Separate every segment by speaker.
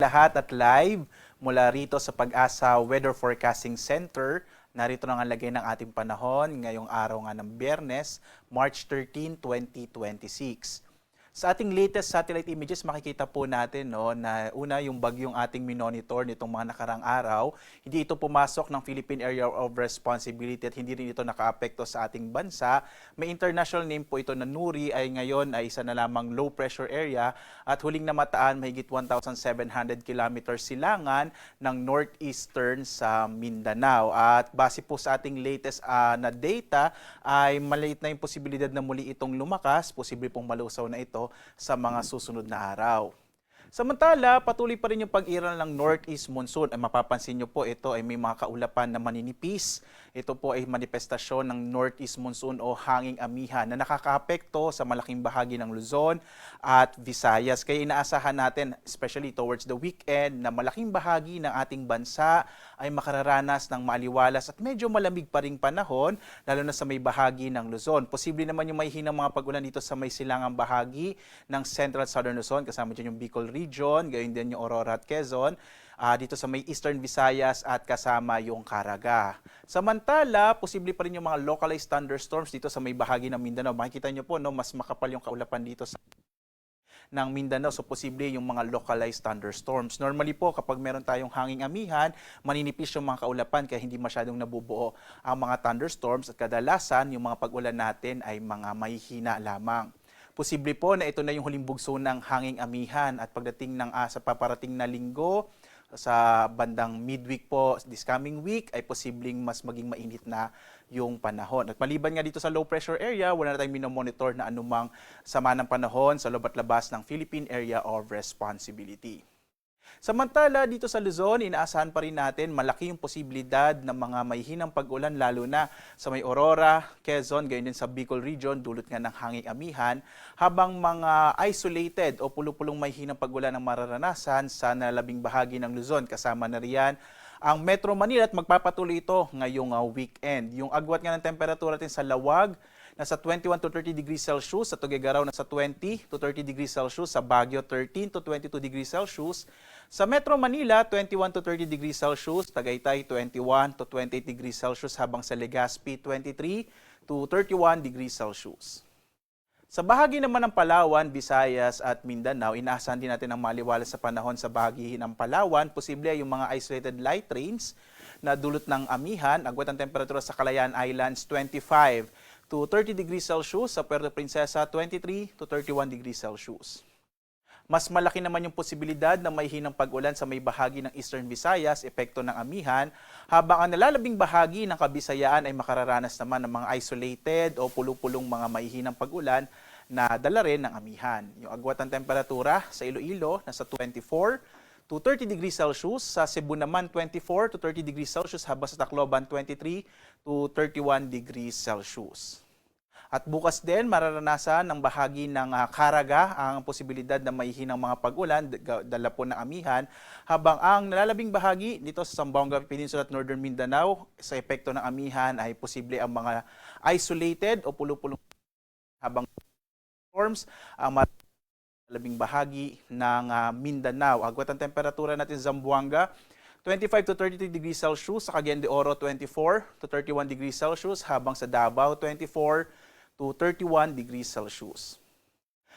Speaker 1: lahat at live mula rito sa Pag-asa Weather Forecasting Center. Narito na ang lagay ng ating panahon ngayong araw nga ng Biyernes, March 13, 2026. Sa ating latest satellite images, makikita po natin na una yung bagyong ating minonitor nitong mga nakarang araw. Hindi ito pumasok ng Philippine Area of Responsibility at hindi rin ito nakaapekto sa ating bansa. May international name po ito na Nuri ay ngayon ay isa na lamang low pressure area at huling namataan mahigit 1,700 kilometers silangan ng northeastern sa Mindanao. At base po sa ating latest na data ay maliit na yung posibilidad na muli itong lumakas, posible pong malusaw na ito sa mga susunod na araw. Samantala, patuloy pa rin yung pag-iral ng northeast monsoon. Ay mapapansin nyo po, ito ay may mga kaulapan na maninipis. Ito po ay manifestasyon ng northeast monsoon o hanging amihan na nakakaapekto sa malaking bahagi ng Luzon at Visayas. Kaya inaasahan natin, especially towards the weekend, na malaking bahagi ng ating bansa ay makararanas ng maaliwalas at medyo malamig pa ring panahon, lalo na sa may bahagi ng Luzon. Posible naman yung may hinang mga pag-ulan dito sa may silangang bahagi ng Central at Southern Luzon, kasama dyan yung Bicol Region, gayon din yung Aurora at Quezon, dito sa may Eastern Visayas at kasama yung Caraga. Samantala, posible pa rin yung mga localized thunderstorms dito sa may bahagi ng Mindanao. Makikita nyo po, mas makapal yung kaulapan dito ng Mindanao. So, posible yung mga localized thunderstorms. Normally po, kapag meron tayong hanging amihan, maninipis yung mga kaulapan kaya hindi masyadong nabubuo ang mga thunderstorms at kadalasan yung mga pag-ulan natin ay mga mahihina lamang. Posible po na ito na yung huling bugso ng hanging amihan at pagdating ng sa paparating na linggo, sa bandang midweek po this coming week ay posibleng mas maging mainit na yung panahon. At maliban nga dito sa low pressure area, wala na tayong minomonitor na anumang sama ng panahon sa loob at labas ng Philippine Area of Responsibility. Samantala, dito sa Luzon, inaasahan pa rin natin malaki yung posibilidad ng mga mahihinang pag-ulan lalo na sa may Aurora, Quezon, gayon din sa Bicol Region, dulot nga ng hanging amihan, habang mga isolated o pulupulong mahihinang pag-ulan ang mararanasan sa nalabing bahagi ng Luzon. Kasama na riyan ang Metro Manila at magpapatuloy ito ngayong weekend. Yung agwat nga ng temperatura natin sa Lawag, nasa 21 to 30 degrees Celsius, sa Tuguegarao nasa 20 to 30 degrees Celsius, sa Baguio 13 to 22 degrees Celsius, sa Metro Manila 21 to 30 degrees Celsius, Tagaytay 21 to 28 degrees Celsius, habang sa Legazpi 23 to 31 degrees Celsius. Sa bahagi naman ng Palawan, Visayas at Mindanao, inaasahan din natin ang maliwalas sa panahon sa bahagi ng Palawan. Posible yung mga isolated light rains na dulot ng amihan. Agwat ang temperatura sa Kalayaan Islands 25 to 30 degrees Celsius, sa Puerto Princesa 23 to 31 degrees Celsius. Mas malaki naman yung posibilidad na may hinang pag-ulan sa may bahagi ng Eastern Visayas, epekto ng amihan, habang ang nalalabing bahagi ng Kabisayaan ay makararanas naman ng mga isolated o pulupulong mga mahihinang pag-ulan na dala rin ng amihan. Yung agwat ng temperatura sa Iloilo nasa 24 to 30 degrees Celsius, sa Cebu naman 24 to 30 degrees Celsius, habang sa Tacloban 23 to 31 degrees Celsius. At bukas din, mararanasan ng bahagi ng Caraga ang posibilidad na maihinang mga pag-ulan, dala po ng amihan, habang ang nalalabing bahagi dito sa Zamboanga Peninsula at Northern Mindanao, sa epekto ng amihan ay posible ang mga isolated o pulupulong habang storms ang labing bahagi ng Mindanao. Agwat ang temperatura natin sa Zamboanga 25 to 33 degrees Celsius, sa Cagayan de Oro 24 to 31 degrees Celsius, habang sa Davao 24 to 31 degrees Celsius.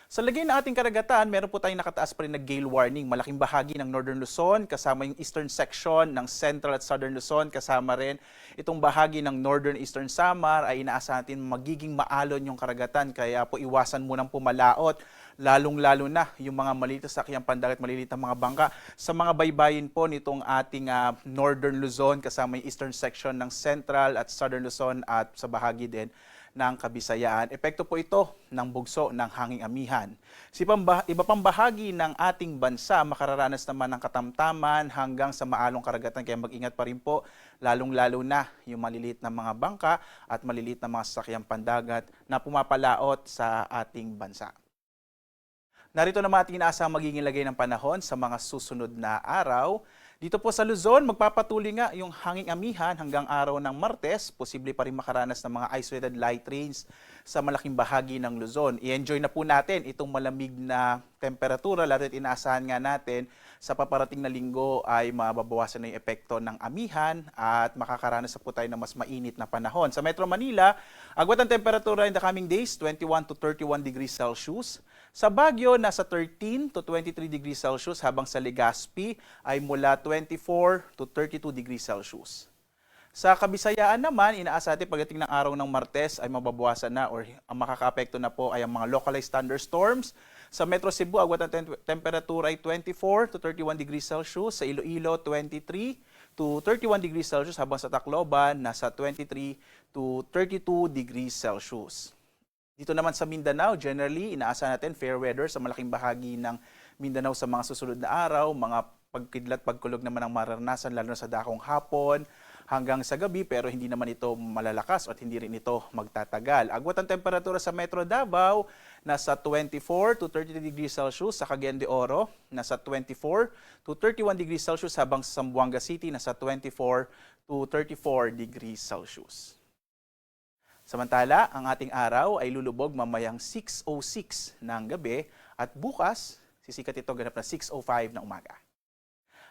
Speaker 1: Sa lagay ng ating karagatan, meron po tayong nakataas pa rin na gale warning. Malaking bahagi ng Northern Luzon, kasama yung eastern section ng Central at Southern Luzon, kasama rin itong bahagi ng Northern Eastern Samar, ay inaasahan natin magiging maalon yung karagatan. Kaya po iwasan munang pumalaot, lalong-lalo na yung mga maliit na sakyang pandagat, maliliit na mga bangka. Sa mga baybayin po nitong ating Northern Luzon, kasama yung eastern section ng Central at Southern Luzon at sa bahagi din ng Kabisayaan. Epekto po ito ng bugso ng hanging amihan. Iba pang bahagi ng ating bansa makararanas naman ng katamtaman hanggang sa maalong karagatan, kaya mag-ingat pa rin po, lalong-lalo na yung maliliit na mga bangka at maliliit na mga sasakyang pandagat na pumapalaot sa ating bansa. Narito naman ating inaasang magiging lagay ng panahon sa mga susunod na araw. Dito po sa Luzon, magpapatuloy nga yung hanging amihan hanggang araw ng Martes. Posible pa rin makaranas ng mga isolated light rains sa malaking bahagi ng Luzon. I-enjoy na po natin itong malamig na temperatura, lalo't inaasahan nga natin sa paparating na linggo ay mababawasan na yung epekto ng amihan at makakaranas na po tayo ng mas mainit na panahon. Sa Metro Manila, agwat ang temperatura in the coming days, 21 to 31 degrees Celsius. Sa Baguio, nasa 13 to 23 degrees Celsius, habang sa Legazpi ay mula 24 to 32 degrees Celsius. Sa Kabisayaan naman, inaasa natin pagdating ng araw ng Martes ay mababawasan na or ang makakaapekto na po ay ang mga localized thunderstorms. Sa Metro Cebu, agwat ang temperatura ay 24 to 31 degrees Celsius. Sa Iloilo, 23 to 31 degrees Celsius, habang sa Tacloban, nasa 23 to 32 degrees Celsius. Dito naman sa Mindanao, generally, inaasa natin fair weather sa malaking bahagi ng Mindanao sa mga susunod na araw. Mga pagkidlat, pagkulog naman ang mararanasan, lalo na sa dakong hapon hanggang sa gabi, pero hindi naman ito malalakas at hindi rin ito magtatagal. Agwat ang temperatura sa Metro Davao, nasa 24 to 30 degrees Celsius. Sa Cagayan de Oro, nasa 24 to 31 degrees Celsius, habang sa Zamboanga City, nasa 24 to 34 degrees Celsius. Samantala, ang ating araw ay lulubog mamayang 6:06 ng gabi at bukas, sisikat ito ganap na 6:05 ng umaga.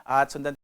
Speaker 1: At sundan